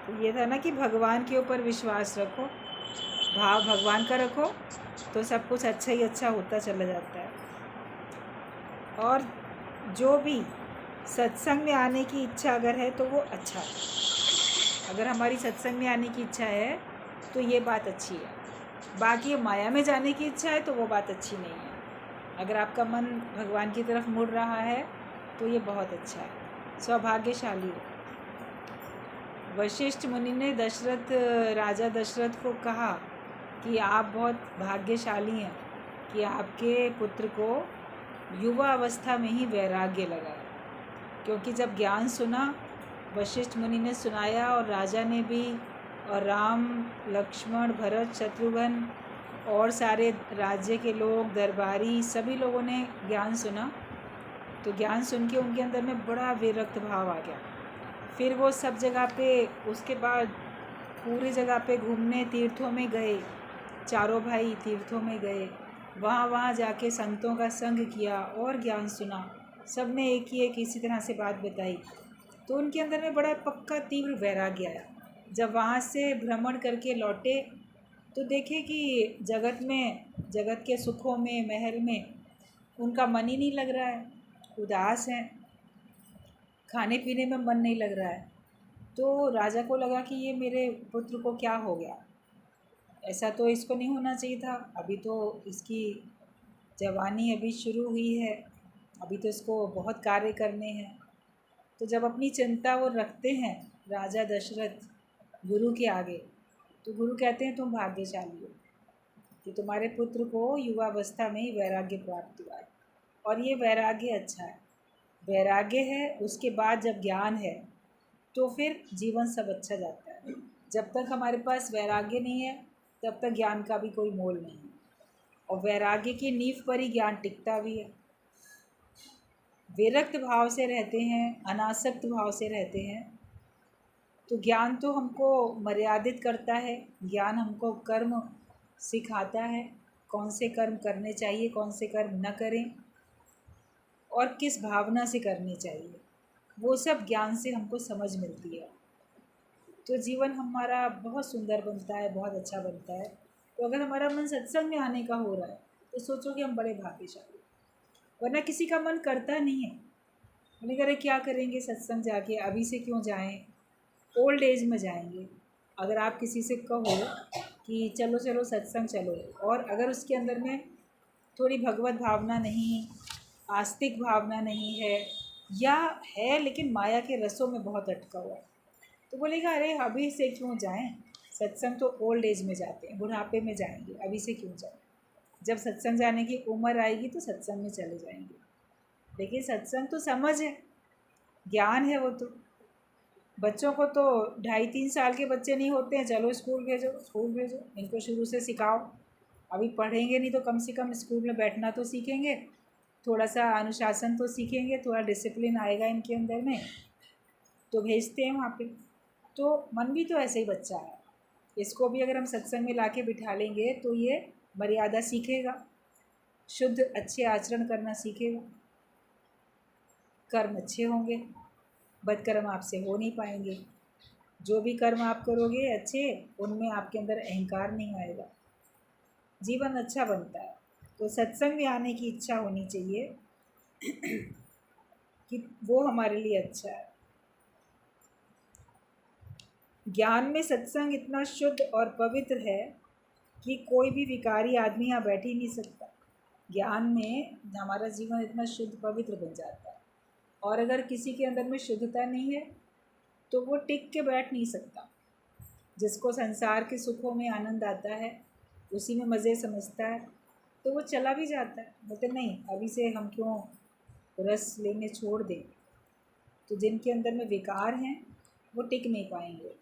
तो ये था ना कि भगवान के ऊपर विश्वास रखो, भाव भगवान का रखो, तो सब कुछ अच्छा ही अच्छा होता चला जाता है। और जो भी सत्संग में आने की इच्छा अगर है तो वो अच्छा है। अगर हमारी सत्संग में आने की इच्छा है तो ये बात अच्छी है। बाकी माया में जाने की इच्छा है तो वो बात अच्छी नहीं है। अगर आपका मन भगवान की तरफ मुड़ रहा है तो ये बहुत अच्छा है, सौभाग्यशाली हो। वशिष्ठ मुनि ने राजा दशरथ को कहा कि आप बहुत भाग्यशाली हैं कि आपके पुत्र को युवा अवस्था में ही वैराग्य लगा है। क्योंकि जब ज्ञान सुना, वशिष्ठ मुनि ने सुनाया और राजा ने भी, और राम लक्ष्मण भरत शत्रुघ्न और सारे राज्य के लोग, दरबारी, सभी लोगों ने ज्ञान सुना। तो ज्ञान सुन के उनके अंदर में बड़ा विरक्त भाव आ गया। फिर वो सब जगह पे, उसके बाद पूरी जगह पे घूमने, तीर्थों में गए, चारों भाई तीर्थों में गए, वहाँ जाके संतों का संग किया और ज्ञान सुना। सब ने एक ही इसी तरह से बात बताई, तो उनके अंदर में बड़ा पक्का तीव्र वैराग्य आया। जब वहाँ से भ्रमण करके लौटे तो देखे कि जगत के सुखों में, महल में उनका मन ही नहीं लग रहा है, उदास हैं, खाने पीने में मन नहीं लग रहा है। तो राजा को लगा कि ये मेरे पुत्र को क्या हो गया, ऐसा तो इसको नहीं होना चाहिए था। अभी तो इसकी जवानी अभी शुरू हुई है, अभी तो इसको बहुत कार्य करने हैं। तो जब अपनी चिंता वो रखते हैं राजा दशरथ गुरु के आगे, तो गुरु कहते हैं तुम भाग्यशाली हो कि तुम्हारे पुत्र को युवावस्था में ही वैराग्य प्राप्त हुआ है। और ये वैराग्य अच्छा है। वैराग्य है, उसके बाद जब ज्ञान है तो फिर जीवन सब अच्छा जाता है। जब तक हमारे पास वैराग्य नहीं है तब तक ज्ञान का भी कोई मोल नहीं है। और वैराग्य की नींव पर ही ज्ञान टिकता भी है। विरक्त भाव से रहते हैं, अनासक्त भाव से रहते हैं, तो ज्ञान तो हमको मर्यादित करता है। ज्ञान हमको कर्म सिखाता है, कौन से कर्म करने चाहिए, कौन से कर्म न करें, और किस भावना से करनी चाहिए, वो सब ज्ञान से हमको समझ मिलती है। तो जीवन हमारा बहुत सुंदर बनता है, बहुत अच्छा बनता है। तो अगर हमारा मन सत्संग में आने का हो रहा है तो सोचो कि हम बड़े भाग्यशाली। वरना किसी का मन करता नहीं है, मैंने करे क्या करेंगे सत्संग जाके, अभी से क्यों जाएं, ओल्ड एज में जाएंगे। अगर आप किसी से कहो कि चलो चलो सत्संग चलो, और अगर उसके अंदर में थोड़ी भगवत भावना नहीं, आस्तिक भावना नहीं है, या है लेकिन माया के रसों में बहुत अटका हुआ है, तो बोलेगा अरे अभी से क्यों जाएं, सत्संग तो ओल्ड एज में जाते हैं, बुढ़ापे में जाएंगे, अभी से क्यों जाएं। जब सत्संग जाने की उम्र आएगी तो सत्संग में चले जाएंगे। लेकिन सत्संग तो समझ है, ज्ञान है। वो तो बच्चों को तो 2.5-3 साल के बच्चे नहीं होते हैं, चलो स्कूल भेजो, स्कूल भेजो, इनको शुरू से सिखाओ। अभी पढ़ेंगे नहीं तो कम से कम स्कूल में बैठना तो सीखेंगे, थोड़ा सा अनुशासन तो सीखेंगे, थोड़ा डिसिप्लिन आएगा इनके अंदर में, तो भेजते हैं वहाँ पे। तो मन भी तो ऐसे ही बच्चा है, इसको भी अगर हम सत्संग में लाके बिठा लेंगे तो ये मर्यादा सीखेगा, शुद्ध अच्छे आचरण करना सीखेगा, कर्म अच्छे होंगे, बदकर्म आपसे हो नहीं पाएंगे। जो भी कर्म आप करोगे अच्छे, उनमें आपके अंदर अहंकार नहीं आएगा, जीवन अच्छा बनता है। तो सत्संग में आने की इच्छा होनी चाहिए कि वो हमारे लिए अच्छा है। ज्ञान में सत्संग इतना शुद्ध और पवित्र है कि कोई भी विकारी आदमी यहाँ बैठ ही नहीं सकता। ज्ञान में हमारा जीवन इतना शुद्ध पवित्र बन जाता है। और अगर किसी के अंदर में शुद्धता नहीं है तो वो टिक के बैठ नहीं सकता। जिसको संसार के सुखों में आनंद आता है, उसी में मज़े समझता है, तो वो चला भी जाता है, बोलते नहीं अभी से हम क्यों रस लेने छोड़ दें। तो जिनके अंदर में विकार हैं वो टिक नहीं पाएंगे,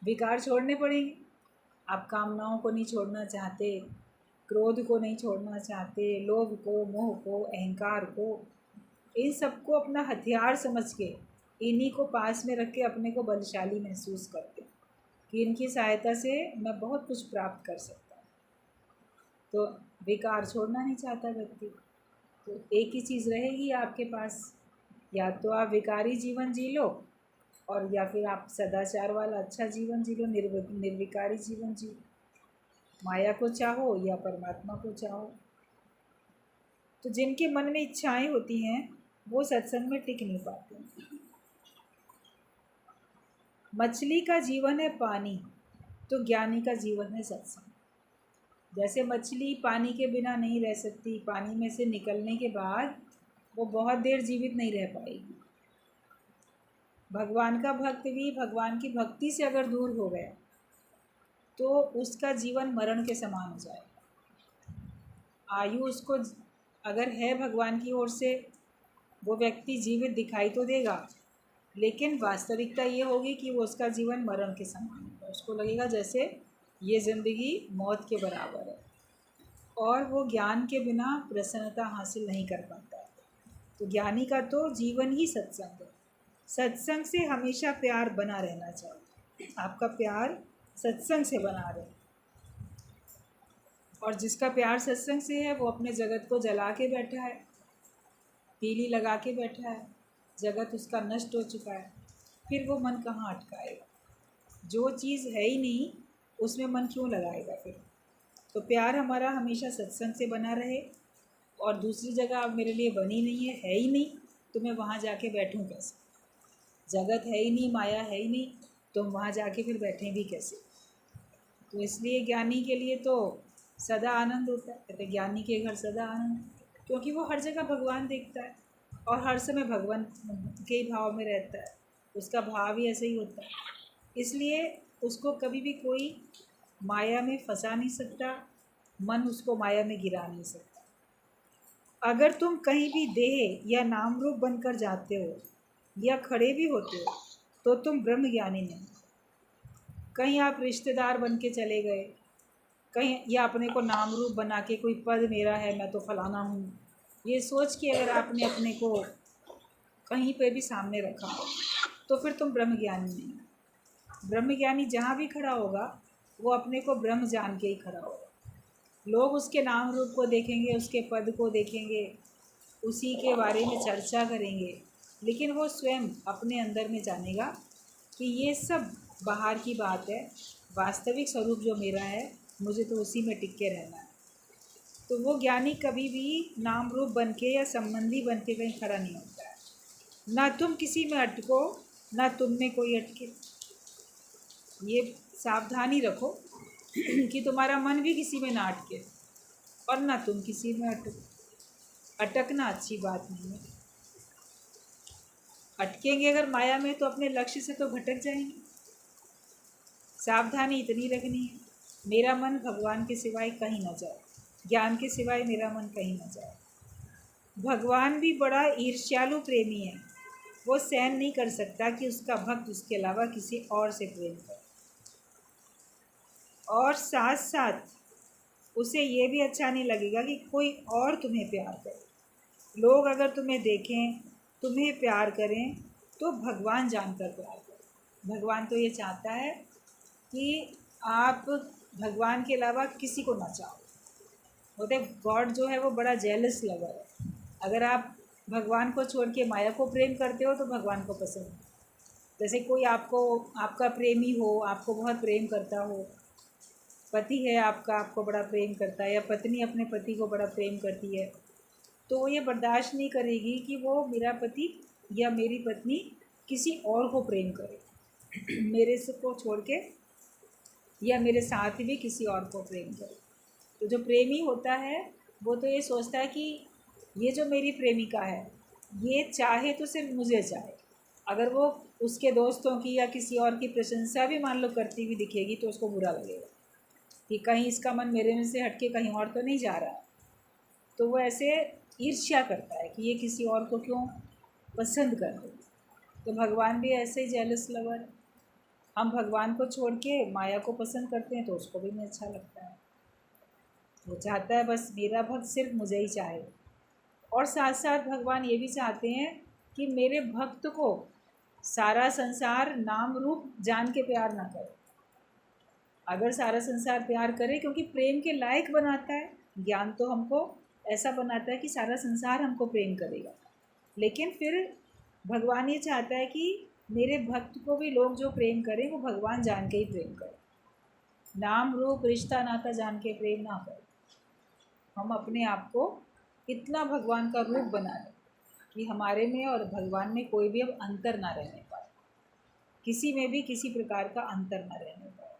विकार छोड़ने पड़ेंगे। आप कामनाओं को नहीं छोड़ना चाहते, क्रोध को नहीं छोड़ना चाहते, लोभ को, मोह को, अहंकार को, इन सबको अपना हथियार समझ के इन्हीं को पास में रख के अपने को बलशाली महसूस करते कि इनकी सहायता से मैं बहुत कुछ प्राप्त कर सकता हूँ। तो विकार छोड़ना नहीं चाहता व्यक्ति। तो एक ही चीज़ रहेगी आपके पास, या तो आप विकारी जीवन जी लो और या फिर आप सदाचार वाला अच्छा जीवन जी लो, निर्विकारी जीवन जी, माया को चाहो या परमात्मा को चाहो। तो जिनके मन में इच्छाएं होती हैं वो सत्संग में टिक नहीं पाते। मछली का जीवन है पानी, तो ज्ञानी का जीवन है सत्संग। जैसे मछली पानी के बिना नहीं रह सकती, पानी में से निकलने के बाद वो बहुत देर जीवित नहीं रह पाएगी। भगवान का भक्त भी भगवान की भक्ति से अगर दूर हो गया तो उसका जीवन मरण के समान हो जाएगा। आयु उसको अगर है भगवान की ओर से, वो व्यक्ति जीवित दिखाई तो देगा, लेकिन वास्तविकता ये होगी कि वो उसका जीवन मरण के समान होगा। उसको लगेगा जैसे ये ज़िंदगी मौत के बराबर है, और वो ज्ञान के बिना प्रसन्नता हासिल नहीं कर पाता। तो ज्ञानी का तो जीवन ही सत्संग है। सत्संग से हमेशा प्यार बना रहना चाहिए। आपका प्यार सत्संग से बना रहे, और जिसका प्यार सत्संग से है वो अपने जगत को जला के बैठा है, तीली लगा के बैठा है, जगत उसका नष्ट हो चुका है, फिर वो मन कहाँ अटकाएगा? जो चीज़ है ही नहीं उसमें मन क्यों लगाएगा फिर? तो प्यार हमारा हमेशा सत्संग से बना रहे, और दूसरी जगह अब मेरे लिए बनी नहीं है ही नहीं, तो मैं वहाँ जाके बैठूँ कैसे? जगत है ही नहीं, माया है ही नहीं, तो हम वहाँ जाके फिर बैठें भी कैसे? तो इसलिए ज्ञानी के लिए तो सदा आनंद होता है। कहते ज्ञानी के घर सदा आनंद, क्योंकि वो हर जगह भगवान देखता है और हर समय भगवान के ही भाव में रहता है। उसका भाव ही ऐसे ही होता है, इसलिए उसको कभी भी कोई माया में फंसा नहीं सकता, मन उसको माया में गिरा नहीं सकता। अगर तुम कहीं भी देह या नाम रूप बनकर जाते हो या खड़े भी होते हो तो तुम ब्रह्म ज्ञानी नहीं। कहीं आप रिश्तेदार बन के चले गए, कहीं या अपने को नाम रूप बना के कोई पद मेरा है, मैं तो फलाना हूँ, ये सोच के अगर आपने अपने को कहीं पे भी सामने रखा तो फिर तुम ब्रह्म ज्ञानी नहीं। ब्रह्म ज्ञानी जहाँ भी खड़ा होगा वो अपने को ब्रह्म जान के ही खड़ा होगा। लोग उसके नाम रूप को देखेंगे, उसके पद को देखेंगे, उसी के बारे में चर्चा करेंगे, लेकिन वो स्वयं अपने अंदर में जानेगा कि ये सब बाहर की बात है, वास्तविक स्वरूप जो मेरा है मुझे तो उसी में टिक के रहना है। तो वो ज्ञानी कभी भी नाम रूप बन के या संबंधी बन के कहीं खड़ा नहीं होता है। ना तुम किसी में अटको, ना तुम में कोई अटके। ये सावधानी रखो कि तुम्हारा मन भी किसी में ना अटके और ना तुम किसी में अटको। अटकना अच्छी बात नहीं है। अटकेंगे अगर माया में तो अपने लक्ष्य से तो भटक जाएंगे। सावधानी इतनी रखनी है, मेरा मन भगवान के सिवाय कहीं ना जाए, ज्ञान के सिवाय मेरा मन कहीं ना जाए। भगवान भी बड़ा ईर्ष्यालु प्रेमी है, वो सहन नहीं कर सकता कि उसका भक्त उसके अलावा किसी और से प्रेम करे, और साथ साथ उसे ये भी अच्छा नहीं लगेगा कि कोई और तुम्हें प्यार करे। लोग अगर तुम्हें देखें, तुम्हें प्यार करें, तो भगवान जानकर प्यार करें। भगवान तो ये चाहता है कि आप भगवान के अलावा किसी को ना चाहो। बोलते गॉड जो है वो बड़ा जेलस लवर है। अगर आप भगवान को छोड़ के माया को प्रेम करते हो तो भगवान को पसंद है। जैसे कोई आपका प्रेमी हो, आपको बहुत प्रेम करता हो, पति है आपका, आपको बड़ा प्रेम करता है, या पत्नी अपने पति को बड़ा प्रेम करती है, तो वो ये बर्दाश्त नहीं करेगी कि वो मेरा पति या मेरी पत्नी किसी और को प्रेम करे मेरे से को छोड़ के, या मेरे साथ भी किसी और को प्रेम करे। तो जो प्रेमी होता है वो तो ये सोचता है कि ये जो मेरी प्रेमिका है ये चाहे तो सिर्फ मुझे चाहे। अगर वो उसके दोस्तों की या किसी और की प्रशंसा भी मान लो करती हुई दिखेगी तो उसको बुरा लगेगा कि कहीं इसका मन मेरे में से हटके कहीं और तो नहीं जा रहा। तो वो ऐसे ईर्ष्या करता है कि ये किसी और को क्यों पसंद कर रहे। तो भगवान भी ऐसे ही जेलस लवर है। हम भगवान को छोड़ के माया को पसंद करते हैं तो उसको भी नहीं अच्छा लगता है। वो चाहता है बस मेरा भक्त सिर्फ मुझे ही चाहे, और साथ साथ भगवान ये भी चाहते हैं कि मेरे भक्त को सारा संसार नाम रूप जान के प्यार ना करे। अगर सारा संसार प्यार करे, क्योंकि प्रेम के लायक बनाता है, ज्ञान तो हमको ऐसा बनाता है कि सारा संसार हमको प्रेम करेगा, लेकिन फिर भगवान ये चाहता है कि मेरे भक्त को भी लोग जो प्रेम करें वो भगवान जान के ही प्रेम करें, नाम रूप रिश्ता नाता जान के प्रेम ना करें। हम अपने आप को इतना भगवान का रूप बना लें कि हमारे में और भगवान में कोई भी अब अंतर ना रहने पाए, किसी में भी किसी प्रकार का अंतर ना रहने पाए।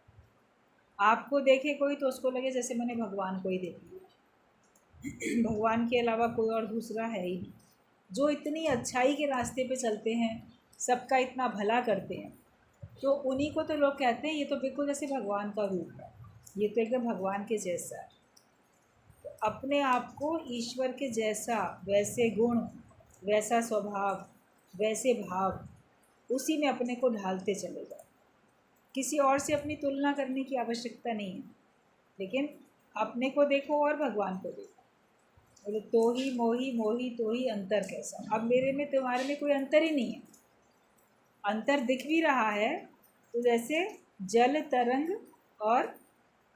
आपको देखे कोई तो उसको लगे जैसे मैंने भगवान को ही देख लिया, भगवान के अलावा कोई और दूसरा है ही नहीं। जो इतनी अच्छाई के रास्ते पे चलते हैं, सबका इतना भला करते हैं, तो उन्हीं को तो लोग कहते हैं ये तो बिल्कुल जैसे भगवान का रूप है, ये तो एकदम भगवान के जैसा है। तो अपने आप को ईश्वर के जैसा, वैसे गुण, वैसा स्वभाव, वैसे भाव, उसी में अपने को ढालते चले जाओ। किसी और से अपनी तुलना करने की आवश्यकता नहीं है, लेकिन अपने को देखो और भगवान को देखो। बोले तो ही मोही मोही तो ही अंतर कैसा। अब मेरे में तुम्हारे में कोई अंतर ही नहीं है। अंतर दिख भी रहा है तो जैसे जल तरंग और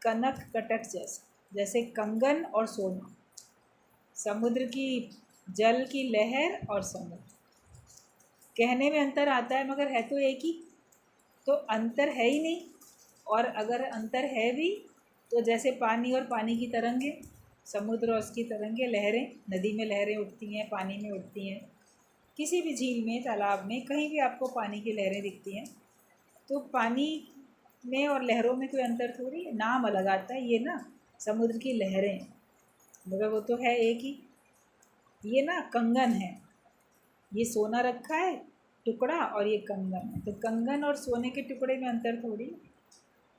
कनक कटक जैसा, जैसे कंगन और सोना, समुद्र की जल की लहर और समुद्र। कहने में अंतर आता है मगर है तो एक ही, तो अंतर है ही नहीं। और अगर अंतर है भी तो जैसे पानी और पानी की तरंगें, समुद्र और उसकी तरंगें, लहरें, नदी में लहरें उठती हैं, पानी में उठती हैं, किसी भी झील में, तालाब में, कहीं भी आपको पानी की लहरें दिखती हैं। तो पानी में और लहरों में कोई अंतर थोड़ी है, नाम अलग आता है। ये ना समुद्र की लहरें, मगर वो तो है एक ही। ये ना कंगन है, ये सोना रखा है टुकड़ा और ये कंगन है, तो कंगन और सोने के टुकड़े में अंतर थोड़ी।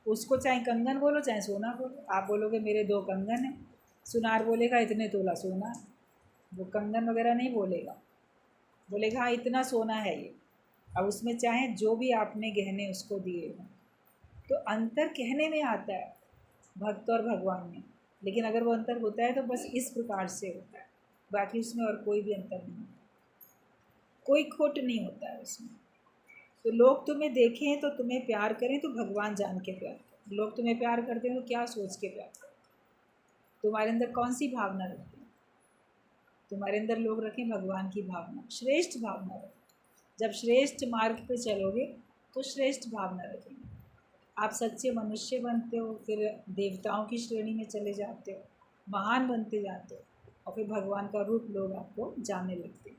उसको चाहे कंगन बोलो चाहे सोना बोलो, आप बोलोगे मेरे 2 कंगन हैं, सुनार बोलेगा इतने तोला सोना है, वो कंगन वगैरह नहीं बोलेगा, बोलेगा हाँ इतना सोना है ये। अब उसमें चाहे जो भी आपने गहने उसको दिए हों, तो अंतर कहने में आता है भक्त और भगवान में, लेकिन अगर वो अंतर होता है तो बस इस प्रकार से होता है, बाकी उसमें और कोई भी अंतर नहीं होता, कोई खोट नहीं होता है उसमें। तो लोग तुम्हें देखें तो तुम्हें प्यार करें तो भगवान जान के प्यार करें। लोग तुम्हें प्यार करते हैं तो क्या सोच के प्यार करें, तुम्हारे अंदर कौन सी भावना रखते हैं। तुम्हारे अंदर लोग रखें भगवान की भावना, श्रेष्ठ भावना रखें। जब श्रेष्ठ मार्ग पे चलोगे तो श्रेष्ठ भावना रखेंगे, आप सच्चे मनुष्य बनते हो, फिर देवताओं की श्रेणी में चले जाते हो, महान बनते जाते हो, और फिर भगवान का रूप लोग आपको जानने लगते हैं।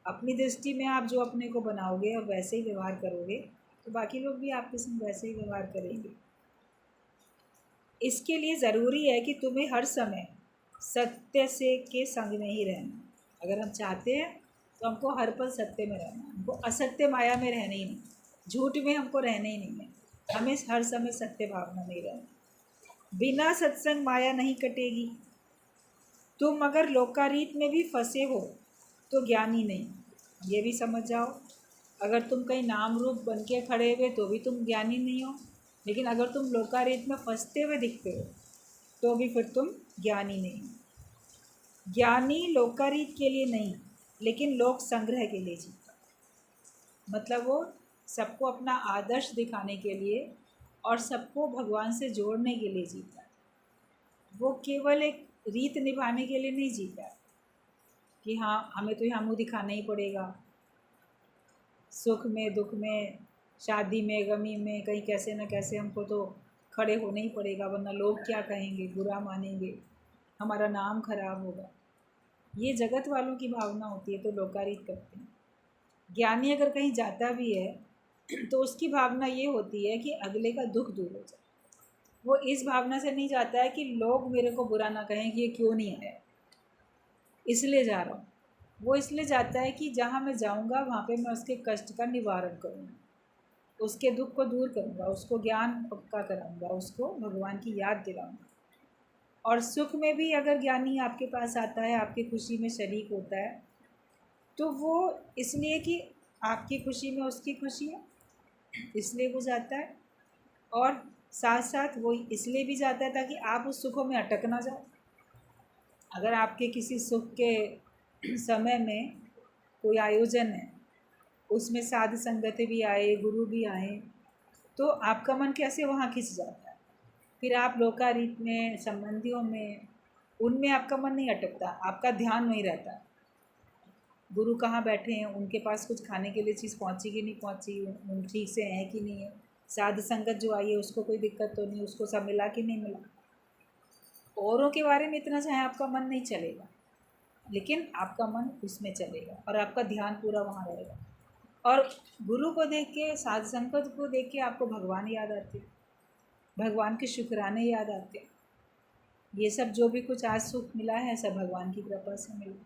अपनी दृष्टि में आप जो अपने को बनाओगे और वैसे ही व्यवहार करोगे तो बाकी लोग भी आपके संग वैसे ही व्यवहार करेंगे। इसके लिए ज़रूरी है कि तुम्हें हर समय सत्य से के संग में ही रहना। अगर हम चाहते हैं तो हमको हर पल सत्य में रहना, हमको असत्य माया में रहना ही नहीं, झूठ में हमको रहना ही नहीं है, हमें हर समय सत्य भावना में रहना। बिना सत्संग माया नहीं कटेगी। तुम अगर लोकारीत में भी फंसे हो तो ज्ञानी नहीं, ये भी समझ जाओ। अगर तुम कहीं नाम रूप बन के खड़े हुए तो भी तुम ज्ञानी नहीं हो, लेकिन अगर तुम लोकारीत में फंसते हुए दिखते हो तो भी फिर तुम ज्ञानी नहीं हो। ज्ञानी लोकारीत के लिए नहीं, लेकिन लोक संग्रह के लिए जीता, मतलब वो सबको अपना आदर्श दिखाने के लिए और सबको भगवान से जोड़ने के लिए जीता है। वो केवल एक रीत निभाने के लिए नहीं जीता है कि हाँ हमें तो यहाँ मुँह दिखाना ही पड़ेगा, सुख में दुख में, शादी में गमी में, कहीं कैसे न कैसे हमको तो खड़े होना ही पड़ेगा, वरना लोग क्या कहेंगे, बुरा मानेंगे, हमारा नाम खराब होगा। ये जगत वालों की भावना होती है तो लोकारित करते हैं। ज्ञानी अगर कहीं जाता भी है तो उसकी भावना ये होती है कि अगले का दुख दूर हो जाए। वो इस भावना से नहीं जाता है कि लोग मेरे को बुरा ना कहें कि ये क्यों नहीं आया, इसलिए जा रहा हूँ। वो इसलिए जाता है कि जहाँ मैं जाऊँगा वहाँ पे मैं उसके कष्ट का निवारण करूँगा, उसके दुख को दूर करूँगा, उसको ज्ञान पक्का कराऊँगा, उसको भगवान की याद दिलाऊँगा। और सुख में भी अगर ज्ञानी आपके पास आता है, आपकी खुशी में शरीक होता है, तो वो इसलिए कि आपकी खुशी में उसकी खुशी है, इसलिए वो जाता है। और साथ साथ वो इसलिए भी जाता है ताकि आप उस सुखों में अटक ना जाओ। अगर आपके किसी सुख के समय में कोई आयोजन है, उसमें साध संगत भी आए, गुरु भी आए, तो आपका मन कैसे वहाँ खिंच जाता है, फिर आप लोकारीत में, संबंधियों में, उनमें आपका मन नहीं अटकता, आपका ध्यान नहीं रहता। गुरु कहाँ बैठे हैं, उनके पास कुछ खाने के लिए चीज़ पहुँची कि नहीं पहुँची, उन ठीक से हैं कि नहीं है, साध संगत जो आई है उसको कोई दिक्कत तो नहीं, उसको सब मिला कि नहीं मिला। औरों के बारे में इतना चाहे आपका मन नहीं चलेगा, लेकिन आपका मन उसमें चलेगा और आपका ध्यान पूरा वहाँ रहेगा। और गुरु को देख के, साध संगत को देख के आपको भगवान याद आते, भगवान के शुक्राने याद आते। ये सब जो भी कुछ आज सुख मिला है सब भगवान की कृपा से मिला।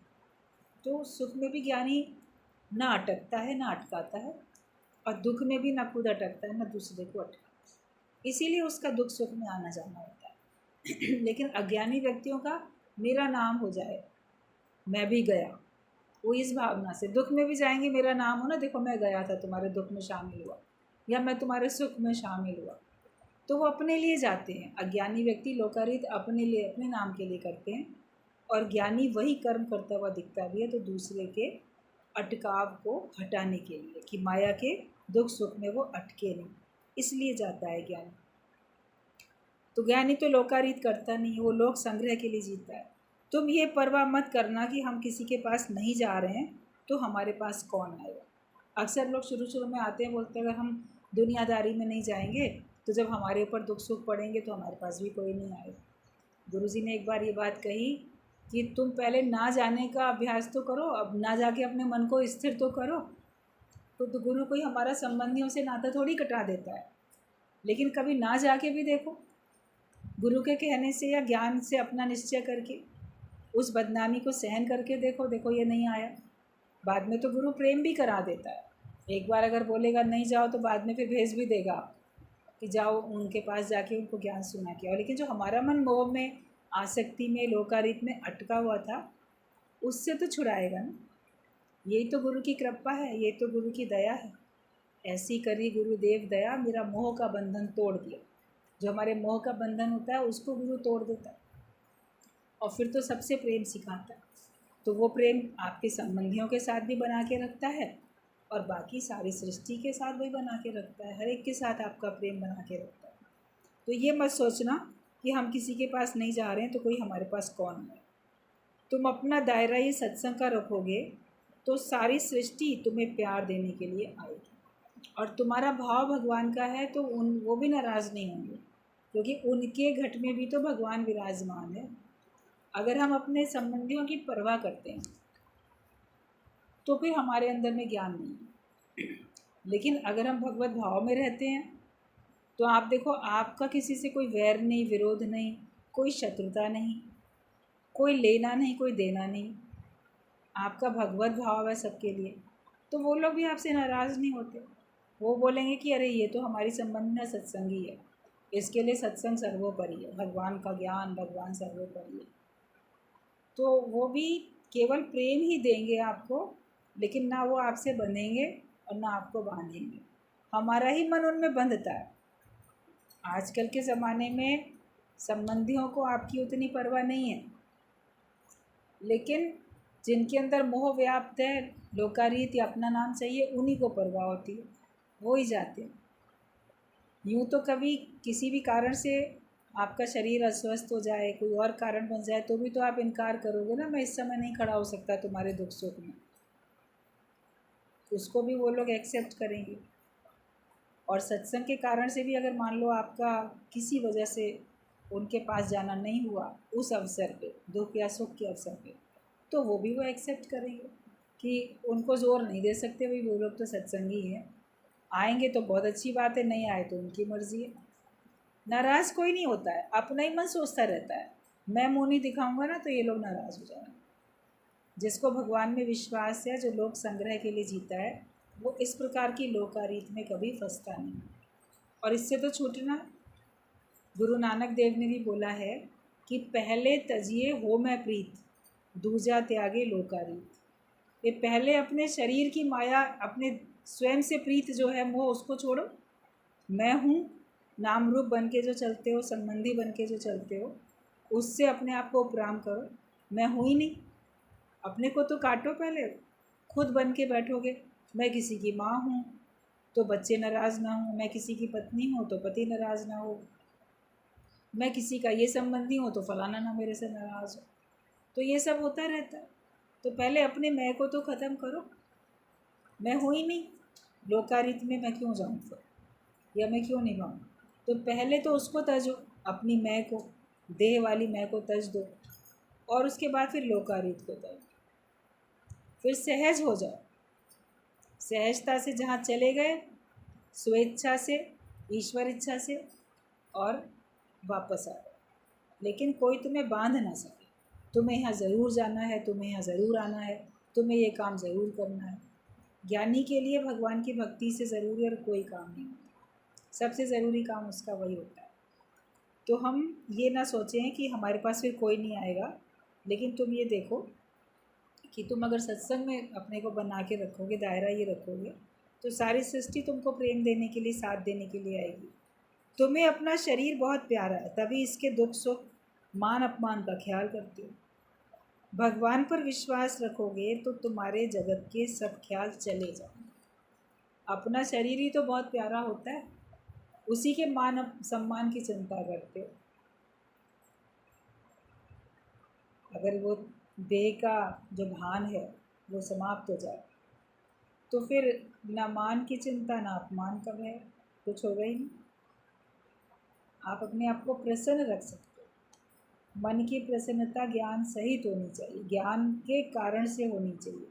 तो सुख में भी ज्ञानी ना अटकता है ना अटकाता है, और दुख में भी ना खुद अटकता है ना दूसरे को अटकाता है, इसीलिए उसका दुख सुख में आना जाना होता है। लेकिन अज्ञानी व्यक्तियों का मेरा नाम हो जाए, मैं भी गया, वो इस भावना से दुख में भी जाएंगे, मेरा नाम हो ना, देखो मैं गया था तुम्हारे दुख में शामिल हुआ, या मैं तुम्हारे सुख में शामिल हुआ, तो वो अपने लिए जाते हैं। अज्ञानी व्यक्ति लोकारित अपने लिए, अपने नाम के लिए करते हैं, और ज्ञानी वही कर्म करता हुआ दिखता भी है तो दूसरे के अटकाव को हटाने के लिए, कि माया के दुख सुख में वो अटके नहीं, इसलिए जाता है ज्ञानी। तो ज्ञानी तो लोकारित करता नहीं, वो लोक संग्रह के लिए जीता है। तुम ये परवाह मत करना कि हम किसी के पास नहीं जा रहे हैं तो हमारे पास कौन आएगा। अक्सर लोग शुरू शुरू में आते हैं, बोलते हैं अगर हम दुनियादारी में नहीं जाएंगे तो जब हमारे ऊपर दुख सुख पड़ेंगे तो हमारे पास भी कोई नहीं आएगा। गुरुजी ने एक बार ये बात कही कि तुम पहले ना जाने का अभ्यास तो करो, अब ना जाके अपने मन को स्थिर तो करो। तो गुरु कोई हमारा संबंधियों से नाता थोड़ी कटा देता है, लेकिन कभी ना जाके भी देखो, गुरु के कहने से या ज्ञान से अपना निश्चय करके उस बदनामी को सहन करके देखो, देखो ये नहीं आया। बाद में तो गुरु प्रेम भी करा देता है, एक बार अगर बोलेगा नहीं जाओ तो बाद में फिर भेज भी देगा कि जाओ उनके पास जाके उनको ज्ञान सुना के आओ। लेकिन जो हमारा मन मोह में, आसक्ति में, लोकारित में अटका हुआ था, उससे तो छुड़ाएगा ना। यही तो गुरु की कृपा है, ये तो गुरु की दया है। ऐसी करी गुरुदेव दया, मेरा मोह का बंधन तोड़ दिया। जो हमारे मोह का बंधन होता है उसको गुरु तोड़ देता है, और फिर तो सबसे प्रेम सिखाता है। तो वो प्रेम आपके संबंधियों के साथ भी बना के रखता है, और बाकी सारी सृष्टि के साथ भी बना के रखता है, हर एक के साथ आपका प्रेम बना के रखता है। तो ये मत सोचना कि हम किसी के पास नहीं जा रहे हैं तो कोई हमारे पास कौन है। तुम अपना दायरा ये सत्संग का रखोगे तो सारी सृष्टि तुम्हें प्यार देने के लिए आएगी, और तुम्हारा भाव भगवान का है तो वो भी नाराज़ नहीं होंगे, क्योंकि उनके घट में भी तो भगवान विराजमान है। अगर हम अपने संबंधियों की परवाह करते हैं तो फिर हमारे अंदर में ज्ञान नहीं है। लेकिन अगर हम भगवत भाव में रहते हैं तो आप देखो, आपका किसी से कोई वैर नहीं, विरोध नहीं, कोई शत्रुता नहीं, कोई लेना नहीं, कोई देना नहीं, आपका भगवत भाव है सबके लिए, तो वो लोग भी आपसे नाराज़ नहीं होते। वो बोलेंगे कि अरे ये तो हमारी संबंध सत्संगी है, इसके लिए सत्संग सर्वोपरि है, भगवान का ज्ञान, भगवान सर्वोपरि है। तो वो भी केवल प्रेम ही देंगे आपको, लेकिन ना वो आपसे बंधेंगे और ना आपको बांधेंगे, हमारा ही मन उनमें बंधता है। आजकल के ज़माने में संबंधियों को आपकी उतनी परवाह नहीं है, लेकिन जिनके अंदर मोह व्याप्त है, लोकारीत या अपना नाम चाहिए, उन्हीं को परवाह होती है, वो ही जाते हैं। यूँ तो कभी किसी भी कारण से आपका शरीर अस्वस्थ हो जाए, कोई और कारण बन जाए, तो भी तो आप इनकार करोगे ना, मैं इस समय नहीं खड़ा हो सकता तुम्हारे दुख सुख में, उसको भी वो लोग एक्सेप्ट करेंगे। और सत्संग के कारण से भी अगर मान लो आपका किसी वजह से उनके पास जाना नहीं हुआ उस अवसर पे, दुख या सुख के अवसर पे, तो वो भी वो एक्सेप्ट करेंगे कि उनको ज़ोर नहीं दे सकते, भाई वो लोग तो सत्संगी हैं, आएंगे तो बहुत अच्छी बात है, नहीं आए तो उनकी मर्ज़ी है। नाराज़ कोई नहीं होता है, अपना ही मन सोचता रहता है, मैं मुँह नहीं दिखाऊंगा ना तो ये लोग नाराज़ हो जाएंगे। जिसको भगवान में विश्वास है, जो लोक संग्रह के लिए जीता है, वो इस प्रकार की लोकारीत में कभी फंसता नहीं, और इससे तो छूटना। गुरु नानक देव ने भी बोला है कि पहले तजिए हो मैं प्रीत, दूजा त्यागे लोकारीत। ये पहले अपने शरीर की माया, अपने स्वयं से प्रीत जो है मोह, उसको छोड़ो। मैं हूँ नाम रूप बन के जो चलते हो, संबंधी बन के जो चलते हो, उससे अपने आप को उपराम करो। मैं हूँ ही नहीं, अपने को तो काटो पहले। खुद बन के बैठोगे, मैं किसी की माँ हूँ तो बच्चे नाराज़ ना हो, मैं किसी की पत्नी हूँ तो पति नाराज़ ना हो, मैं किसी का ये संबंधी हूँ तो फलाना ना मेरे से नाराज़ हो। तो ये सब होता रहता है। तो पहले अपने मैं को तो ख़त्म करो। मैं हूँ ही नहीं, लोकारीत में मैं क्यों जाऊँ फिर, या मैं क्यों निभाऊँ? तो पहले तो उसको तजो, अपनी मैं को, देह वाली मैं को तज दो, और उसके बाद फिर लोकारीत को तज। फिर सहज हो जाओ, सहजता से जहाँ चले गए, स्वेच्छा से, ईश्वर इच्छा से, और वापस आ गए। लेकिन कोई तुम्हें बांध ना सके, तुम्हें यहाँ ज़रूर जाना है, तुम्हें यहाँ ज़रूर आना है, तुम्हें ये काम ज़रूर करना है। ज्ञानी के लिए भगवान की भक्ति से ज़रूरी और कोई काम नहीं होता, सबसे ज़रूरी काम उसका वही होता है। तो हम ये ना सोचें कि हमारे पास फिर कोई नहीं आएगा, लेकिन तुम ये देखो कि तुम अगर सत्संग में अपने को बना के रखोगे, दायरा ये रखोगे, तो सारी सृष्टि तुमको प्रेम देने के लिए, साथ देने के लिए आएगी। तुम्हें अपना शरीर बहुत प्यारा है, तभी इसके दुख सुख मान अपमान का ख्याल करते हो। भगवान पर विश्वास रखोगे तो तुम्हारे जगत के सब ख्याल चले जाएंगे। अपना शरीर ही तो बहुत प्यारा होता है, उसी के मान सम्मान की चिंता करते हो। अगर वो देह का जो भान है वो समाप्त हो जाए, तो फिर ना मान की चिंता ना अपमान का भय, कुछ होगा ही नहीं। आप अपने आप को प्रसन्न रख सकते हो। मन की प्रसन्नता ज्ञान सहित होनी चाहिए, ज्ञान के कारण से होनी चाहिए।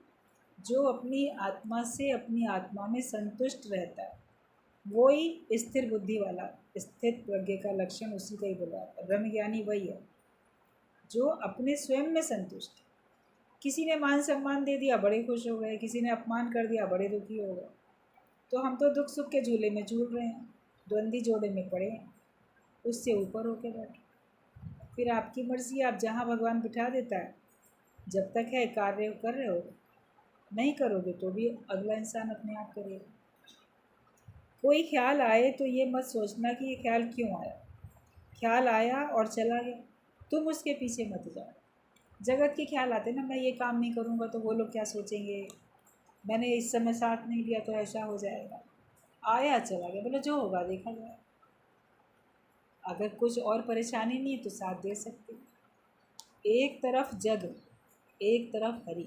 जो अपनी आत्मा से, अपनी आत्मा में संतुष्ट रहता है, वो ही स्थिर बुद्धि वाला, स्थित प्रज्ञ का लक्षण उसी का ही बुलाता है। ब्रह्मज्ञानी वही है जो अपने स्वयं में संतुष्ट है। किसी ने मान सम्मान दे दिया, बड़े खुश हो गए, किसी ने अपमान कर दिया, बड़े दुखी हो गए। तो हम तो दुख सुख के झूले में झूल रहे हैं, द्वंद्वी जोड़े में पड़े हैं, उससे ऊपर होके बैठे। फिर आपकी मर्ज़ी, आप जहाँ भगवान बिठा देता है, जब तक है कार्य कर रहे हो, नहीं करोगे तो भी अगला इंसान अपने आप करेगा। कोई ख्याल आए तो ये मत सोचना कि ये ख्याल क्यों आया। ख्याल आया और चला गया, तुम उसके पीछे मत जाओ। जगत के ख्याल आते ना, मैं ये काम नहीं करूँगा तो वो लोग क्या सोचेंगे, मैंने इस समय साथ नहीं दिया तो ऐसा हो जाएगा। आया चला गया, बोलो जो होगा देखा जाए। अगर कुछ और परेशानी नहीं है तो साथ दे सकते। एक तरफ जग, एक तरफ हरि,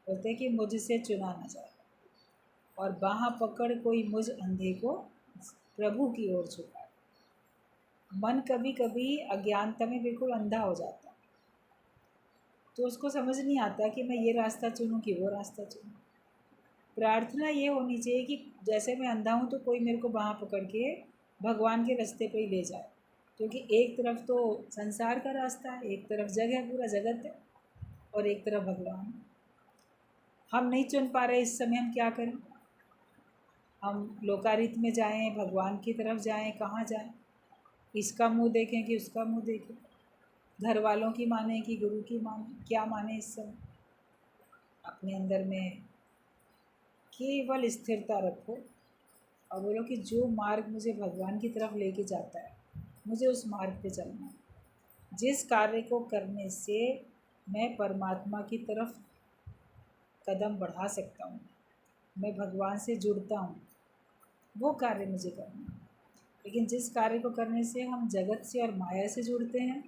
बोलते कि मुझसे चुना ना जाए, और बाँह पकड़ कोई मुझ अंधे को प्रभु की ओर झुकाए। मन कभी कभी अज्ञानता में बिल्कुल अंधा हो जाता है, तो उसको समझ नहीं आता कि मैं ये रास्ता चुनूँ कि वो रास्ता चुनूँ। प्रार्थना ये होनी चाहिए कि जैसे मैं अंधा हूँ तो कोई मेरे को बाँह पकड़ के भगवान के रास्ते पे ही ले जाए, क्योंकि एक तरफ तो संसार का रास्ता है, एक तरफ जग है, पूरा जगत है, और एक तरफ भगवान। हम नहीं चुन पा रहे इस समय, हम क्या करें? हम लोकारित में जाएं, भगवान की तरफ जाएं, कहाँ जाएं? इसका मुंह देखें कि उसका मुंह देखें? घर वालों की माने कि गुरु की माने? क्या माने इस समय? अपने अंदर में केवल स्थिरता रखो और बोलो कि जो मार्ग मुझे भगवान की तरफ लेके जाता है, मुझे उस मार्ग पे चलना है। जिस कार्य को करने से मैं परमात्मा की तरफ कदम बढ़ा सकता हूँ, मैं भगवान से जुड़ता हूँ, वो कार्य मुझे करना है। लेकिन जिस कार्य को करने से हम जगत से और माया से जुड़ते हैं,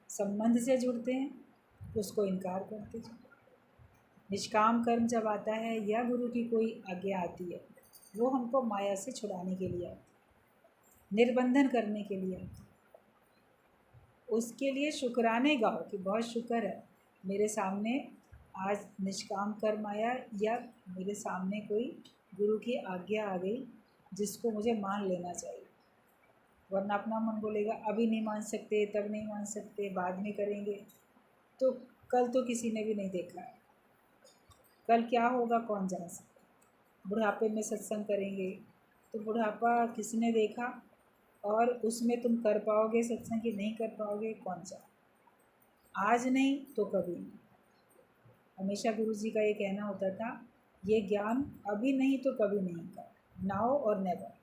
संबंध से जुड़ते हैं, उसको इनकार करते जाओ। निष्काम कर्म जब आता है या गुरु की कोई आज्ञा आती है, वो हमको माया से छुड़ाने के लिए आती है, निर्बंधन करने के लिए आती है। उसके लिए शुक्राने गाओ कि बहुत शुक्र है मेरे सामने आज निष्काम कर्म आया, या मेरे सामने कोई गुरु की आज्ञा आ गई जिसको मुझे मान लेना चाहिए। वरना अपना मन बोलेगा अभी नहीं मान सकते, तब नहीं मान सकते, बाद में करेंगे। तो कल तो किसी ने भी नहीं देखा है, कल क्या होगा कौन जान सकता। बुढ़ापे में सत्संग करेंगे तो बुढ़ापा किसने देखा, और उसमें तुम कर पाओगे सत्संग कि नहीं कर पाओगे, कौन जाने। आज नहीं तो कभी नहीं। हमेशा गुरु जी का ये कहना होता था, ये ज्ञान अभी नहीं तो कभी नहीं का, नाउ और नेवर।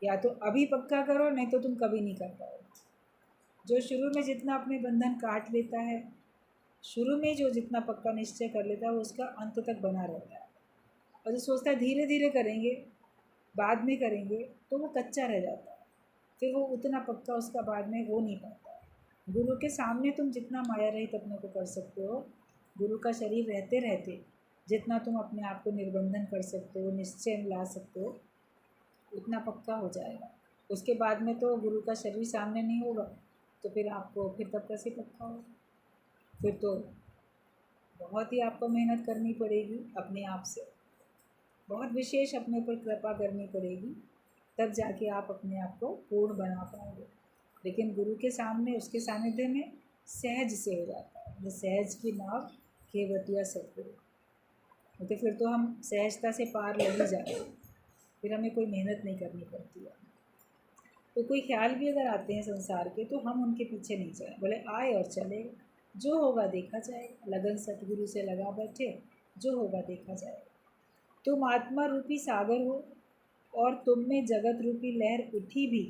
या तो अभी पक्का करो, नहीं तो तुम कभी नहीं कर पाओगे। जो शुरू में जितना अपने बंधन काट लेता है, शुरू में जो जितना पक्का निश्चय कर लेता है, वो उसका अंत तक बना रहता है। और जो सोचता है धीरे धीरे करेंगे, बाद में करेंगे, तो वो कच्चा रह जाता है, फिर वो उतना पक्का उसका बाद में हो नहीं पाता है। गुरु के सामने तुम जितना माया रहित अपने को कर सकते हो, गुरु का शरीर रहते रहते जितना तुम अपने आप को निर्बंधन कर सकते हो, निश्चय में ला सकते हो, उतना पक्का हो जाएगा। उसके बाद में तो गुरु का शरीर सामने नहीं होगा, तो फिर आपको फिर तब कैसे पक्का होगा? फिर तो बहुत ही आपको मेहनत करनी पड़ेगी अपने आप से, बहुत विशेष अपने ऊपर कृपा करनी पड़ेगी, तब जाके आप अपने आप को पूर्ण बना पाओगे। लेकिन गुरु के सामने, उसके सानिध्य में सहज से हो जाता है। ये सहज की नाव केवटिया सतगुरु, तो फिर तो हम सहजता से पार लग ही जाते हैं, फिर हमें कोई मेहनत नहीं करनी पड़ती है। तो कोई ख्याल भी अगर आते हैं संसार के, तो हम उनके पीछे नहीं जाए, बोले आए और चले, जो होगा देखा जाएगा। लगन सतगुरु से लगा बैठे, जो होगा देखा जाएगा। तुम आत्मा रूपी सागर हो और तुम में जगत रूपी लहर उठी भी,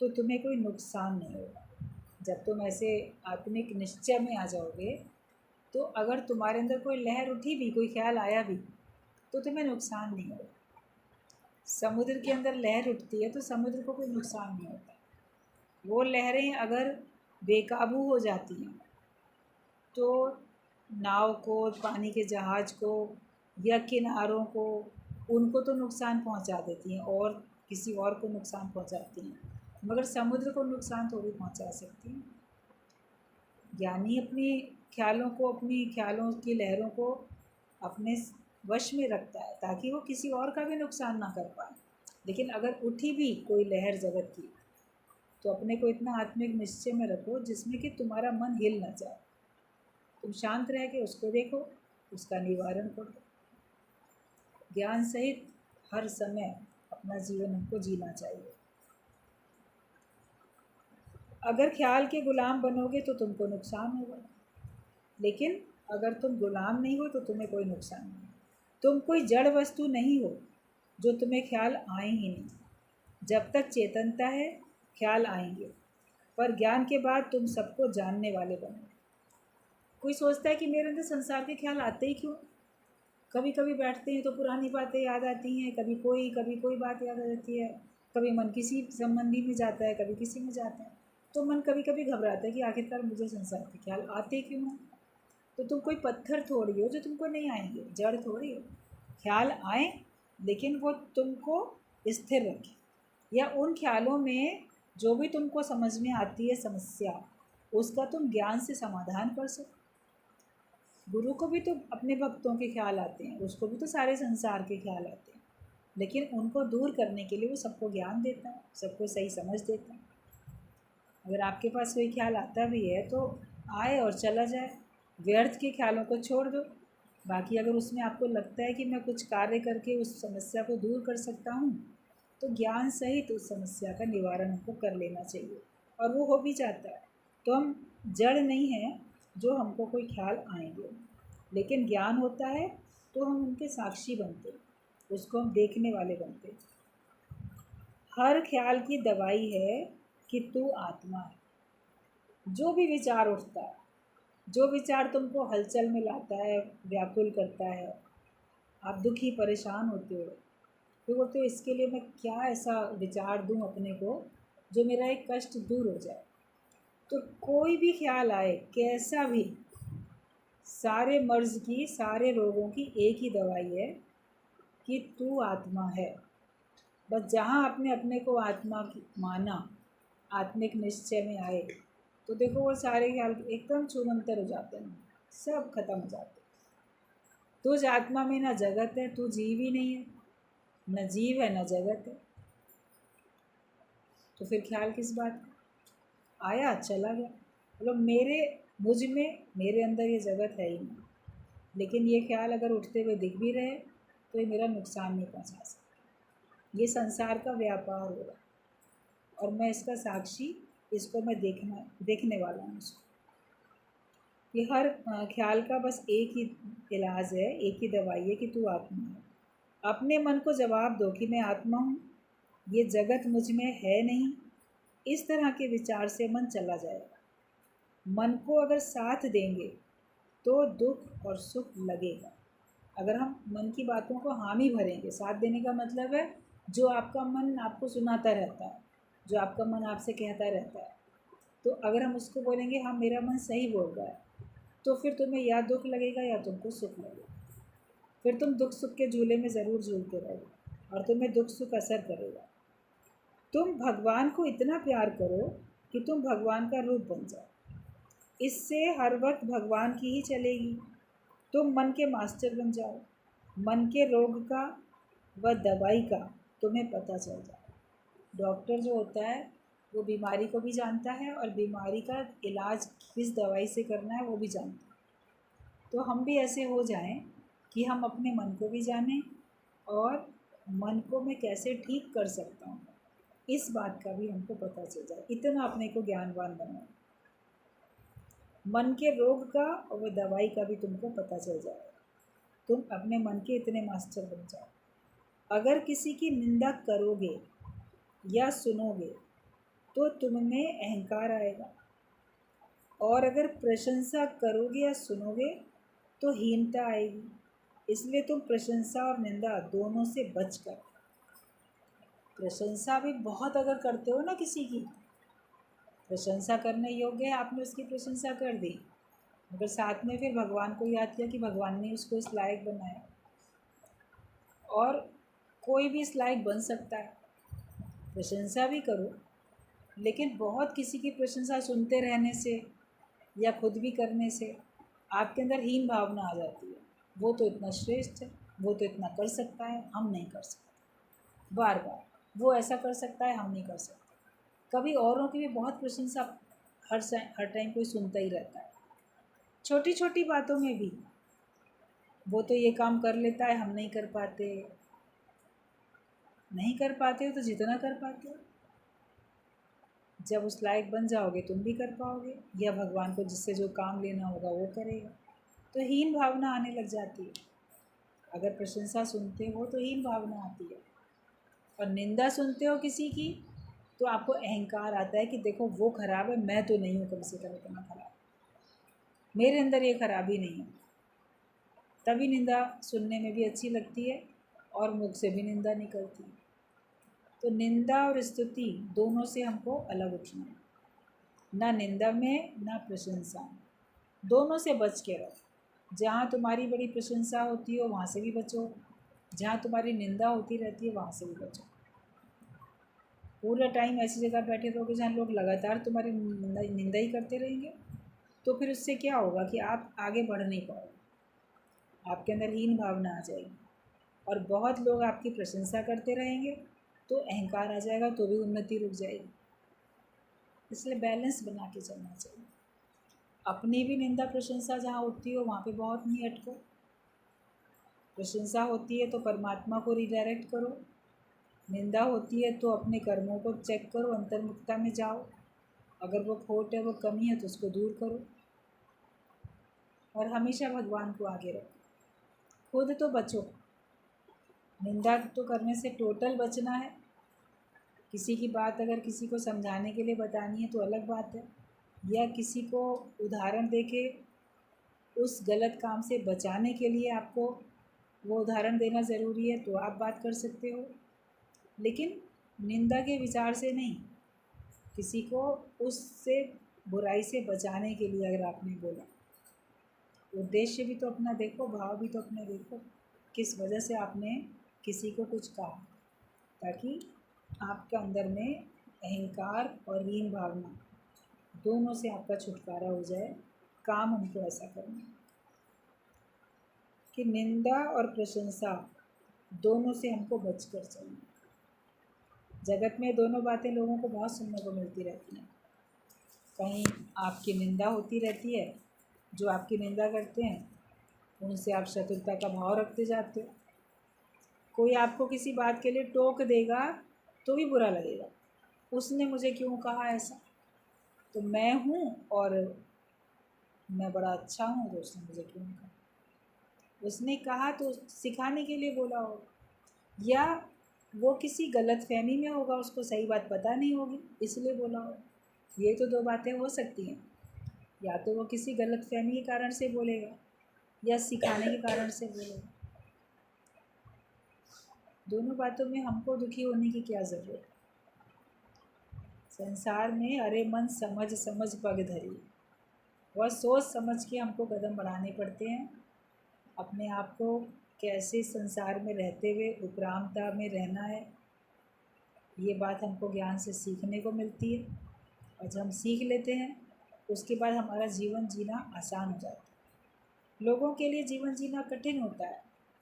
तो तुम्हें कोई नुकसान नहीं होगा। जब तुम ऐसे आत्मिक निश्चय में आ जाओगे, तो अगर तुम्हारे अंदर कोई लहर उठी भी, कोई ख्याल आया भी, तो तुम्हें नुकसान नहीं होगा। समुद्र के अंदर लहर उठती है तो समुद्र को कोई नुकसान नहीं होता। वो लहरें अगर बेकाबू हो जाती हैं, तो नाव को, पानी के जहाज़ को या किनारों को, उनको तो नुकसान पहुंचा देती हैं और किसी और को नुकसान पहुंचाती हैं, मगर समुद्र को नुकसान थोड़ी पहुंचा सकती हैं। ज्ञानी अपनी ख्यालों को, अपनी ख्यालों की लहरों को अपने वश में रखता है, ताकि वो किसी और का भी नुकसान ना कर पाए। लेकिन अगर उठी भी कोई लहर जगत की, तो अपने को इतना आत्मिक निश्चय में रखो जिसमें कि तुम्हारा मन हिल ना जाए। तुम शांत रह के उसको देखो, उसका निवारण करो। ज्ञान सहित हर समय अपना जीवन हमको जीना चाहिए। अगर ख्याल के गुलाम बनोगे तो तुमको नुकसान होगा, लेकिन अगर तुम गुलाम नहीं हो तो तुम्हें कोई नुकसान नहीं। तुम कोई जड़ वस्तु नहीं हो जो तुम्हें ख्याल आए ही नहीं। जब तक चेतनता है ख्याल आएंगे, पर ज्ञान के बाद तुम सबको जानने वाले बनो। कोई सोचता है कि मेरे अंदर संसार के ख्याल आते ही क्यों? कभी कभी बैठते हैं तो पुरानी बातें याद आती हैं, कभी कोई बात याद आ जाती है, कभी मन किसी संबंधी में जाता है, कभी किसी में जाता है, तो मन कभी कभी घबराता है कि आखिरकार मुझे संसार के ख्याल आते क्यों हैं। तो तुम कोई पत्थर थोड़ी हो जो तुमको नहीं आएंगे, जड़ थोड़ी हो। ख्याल आए, लेकिन वो तुमको स्थिर रखे, या उन ख्यालों में जो भी तुमको समझ में आती है समस्या, उसका तुम ज्ञान से समाधान कर सको। गुरु को भी तो अपने भक्तों के ख्याल आते हैं, उसको भी तो सारे संसार के ख्याल आते हैं, लेकिन उनको दूर करने के लिए वो सबको ज्ञान देता है, सबको सही समझ देता है। अगर आपके पास कोई ख्याल आता भी है तो आए और चला जाए, व्यर्थ के ख्यालों को छोड़ दो। बाकी अगर उसमें आपको लगता है कि मैं कुछ कार्य करके उस समस्या को दूर कर सकता हूँ, तो ज्ञान सहित उस समस्या का निवारण हमको कर लेना चाहिए, और वो हो भी जाता है। तो हम जड़ नहीं हैं जो हमको कोई ख्याल आएंगे, लेकिन ज्ञान होता है तो हम उनके साक्षी बनते हैं, उसको हम देखने वाले बनते हैं। हर ख्याल की दवाई है कि तू आत्मा है। जो भी विचार उठता है, जो विचार तुमको हलचल में लाता है, व्याकुल करता है, आप दुखी परेशान होते हो, तो बोलते हो इसके लिए मैं क्या ऐसा विचार दूं अपने को जो मेरा एक कष्ट दूर हो जाए। तो कोई भी ख्याल आए, कैसा भी, सारे मर्ज़ की, सारे रोगों की एक ही दवाई है कि तू आत्मा है। बस जहाँ आपने अपने को आत्मा माना, आत्मिक निश्चय में आए, तो देखो वो सारे ख्याल एकदम छूमंतर हो जाते हैं, सब खत्म हो जाते हैं। तुझ आत्मा में ना जगत है, तू जीव ही नहीं है, न जीव है न जगत है, तो फिर ख्याल किस बात का? आया चला गया। मतलब मुझ में, मेरे अंदर ये जगत है ही नहीं, लेकिन ये ख्याल अगर उठते हुए दिख भी रहे तो ये मेरा नुकसान नहीं पहुंचा सकता। ये संसार का व्यापार होगा और मैं इसका साक्षी, इसको मैं देखने वाला हूँ इसको। ये हर ख्याल का बस एक ही इलाज है, एक ही दवाई है कि तू आत्मा है। अपने मन को जवाब दो कि मैं आत्मा हूँ, ये जगत मुझ में है नहीं। इस तरह के विचार से मन चला जाएगा। मन को अगर साथ देंगे तो दुख और सुख लगेगा। अगर हम मन की बातों को हामी भरेंगे, साथ देने का मतलब है जो आपका मन आपको सुनाता रहता है, जो आपका मन आपसे कहता रहता है, तो अगर हम उसको बोलेंगे हाँ मेरा मन सही बोल रहा है, तो फिर तुम्हें या दुख लगेगा या तुमको सुख लगेगा। फिर तुम दुख सुख के झूले में ज़रूर झूलते रहोगे और तुम्हें दुख सुख असर करेगा। तुम भगवान को इतना प्यार करो कि तुम भगवान का रूप बन जाओ। इससे हर वक्त भगवान की ही चलेगी। तुम मन के मास्टर बन जाओ। मन के रोग का व दवाई का तुम्हें पता चल जाए। डॉक्टर जो होता है वो बीमारी को भी जानता है और बीमारी का इलाज किस दवाई से करना है वो भी जानता है। तो हम भी ऐसे हो जाएं कि हम अपने मन को भी जानें और मन को मैं कैसे ठीक कर सकता हूँ इस बात का भी हमको पता चल जाए। इतना अपने को ज्ञानवान बनाए। मन के रोग का और वो दवाई का भी तुमको पता चल जाए। तुम अपने मन के इतने मास्टर बन जाओ। अगर किसी की निंदा करोगे या सुनोगे तो तुम में अहंकार आएगा, और अगर प्रशंसा करोगे या सुनोगे तो हीनता आएगी। इसलिए तुम प्रशंसा और निंदा दोनों से बचकर, प्रशंसा भी बहुत अगर करते हो ना किसी की, प्रशंसा करने योग्य है, आपने उसकी प्रशंसा कर दी, मगर साथ में फिर भगवान को याद किया कि भगवान ने उसको इस लायक बनाया। और कोई भी इस लायक बन सकता है। प्रशंसा भी करो, लेकिन बहुत किसी की प्रशंसा सुनते रहने से या खुद भी करने से आपके अंदर हीन भावना आ जाती है। वो तो इतना श्रेष्ठ है, वो तो इतना कर सकता है, हम नहीं कर सकते। बार बार वो ऐसा कर सकता है, हम नहीं कर सकते। कभी औरों की भी बहुत प्रशंसा हर टाइम कोई सुनता ही रहता है। छोटी छोटी बातों में भी वो तो ये काम कर लेता है, हम नहीं कर पाते। नहीं कर पाते हो तो जितना कर पाते हो, जब उस लायक बन जाओगे तुम भी कर पाओगे, या भगवान को जिससे जो काम लेना होगा वो करेगा। तो हीन भावना आने लग जाती है। अगर प्रशंसा सुनते हो तो हीन भावना आती है, और निंदा सुनते हो किसी की तो आपको अहंकार आता है कि देखो वो ख़राब है, मैं तो नहीं हूँ कम से कम इतना ख़राब, मेरे अंदर ये खराबी नहीं है। तभी निंदा सुनने में भी अच्छी लगती है और मुख से भी निंदा निकलती है। तो निंदा और स्तुति दोनों से हमको अलग उठना है। ना निंदा में ना प्रशंसा में, दोनों से बच के रहो। जहाँ तुम्हारी बड़ी प्रशंसा होती हो वहाँ से भी बचो, जहाँ तुम्हारी निंदा होती रहती है वहाँ से भी बचो। पूरा टाइम ऐसी जगह बैठे रहोगे जहाँ लोग लगातार तुम्हारी निंदा ही करते रहेंगे, तो फिर उससे क्या होगा कि आप आगे बढ़ नहीं पाओगे। आपके अंदर हीन भावना आ जाएगी। और बहुत लोग आपकी प्रशंसा करते रहेंगे तो अहंकार आ जाएगा, तो भी उन्नति रुक जाएगी। इसलिए बैलेंस बना के चलना चाहिए। अपनी भी निंदा प्रशंसा जहाँ होती हो वहाँ पे बहुत नहीं अटको। प्रशंसा होती है तो परमात्मा को रिडायरेक्ट करो, निंदा होती है तो अपने कर्मों को चेक करो, अंतर्मुखता में जाओ। अगर वो खोट है, वो कमी है तो उसको दूर करो, और हमेशा भगवान को आगे रखो। खुद तो बचो, निंदा तो करने से टोटल बचना है। किसी की बात अगर किसी को समझाने के लिए बतानी है तो अलग बात है, या किसी को उदाहरण देके उस गलत काम से बचाने के लिए आपको वो उदाहरण देना ज़रूरी है तो आप बात कर सकते हो, लेकिन निंदा के विचार से नहीं। किसी को उससे बुराई से बचाने के लिए अगर आपने बोला, उद्देश्य भी तो अपना देखो, भाव भी तो अपने देखो, किस वजह से आपने किसी को कुछ कहा, ताकि आपके अंदर में अहंकार और हीन भावना दोनों से आपका छुटकारा हो जाए। काम हमको ऐसा करना है कि निंदा और प्रशंसा दोनों से हमको बचकर चलना। जगत में दोनों बातें लोगों को बहुत सुनने को मिलती रहती हैं। कहीं आपकी निंदा होती रहती है, जो आपकी निंदा करते हैं उनसे आप शत्रुता का भाव रखते जाते हो। कोई आपको किसी बात के लिए टोक देगा तो भी बुरा लगेगा, उसने मुझे क्यों कहा ऐसा, तो मैं हूँ और मैं बड़ा अच्छा हूँ तो उसने मुझे क्यों कहा। उसने कहा तो सिखाने के लिए बोला हो, या वो किसी गलत फहमी में होगा, उसको सही बात पता नहीं होगी इसलिए बोला हो। ये तो दो बातें हो सकती हैं, या तो वो किसी गलत फहमी के कारण से बोलेगा या सिखाने के कारण से बोलेगा। दोनों बातों में हमको दुखी होने की क्या ज़रूरत है। संसार में अरे मन समझ समझ पग धरी, बहुत सोच समझ के हमको कदम बढ़ाने पड़ते हैं। अपने आप को कैसे संसार में रहते हुए उपरामता में रहना है, ये बात हमको ज्ञान से सीखने को मिलती है। और जब हम सीख लेते हैं उसके बाद हमारा जीवन जीना आसान हो जाता है। लोगों के लिए जीवन जीना कठिन होता है,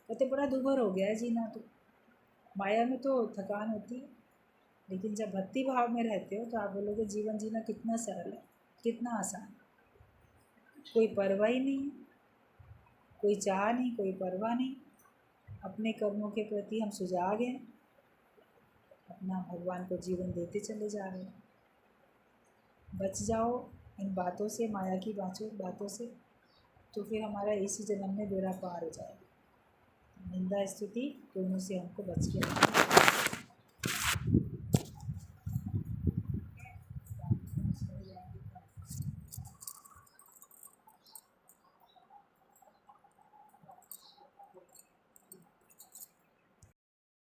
कहते बड़ा दुभर हो गया है जीना, तो माया में तो थकान होती है। लेकिन जब भक्ति भाव में रहते हो तो आप बोलोगे जीवन जीना कितना सरल है, कितना आसान। कोई परवाह ही नहीं, कोई चाह नहीं, कोई परवाह नहीं। अपने कर्मों के प्रति हम सुजाग हैं, अपना भगवान को जीवन देते चले जा रहे हैं। बच जाओ इन बातों से, माया की बातों से, तो फिर हमारा इसी जन्म में बेड़ा पार हो जाएगा। निंदा स्तुति दोनों से हमको बच के रहना।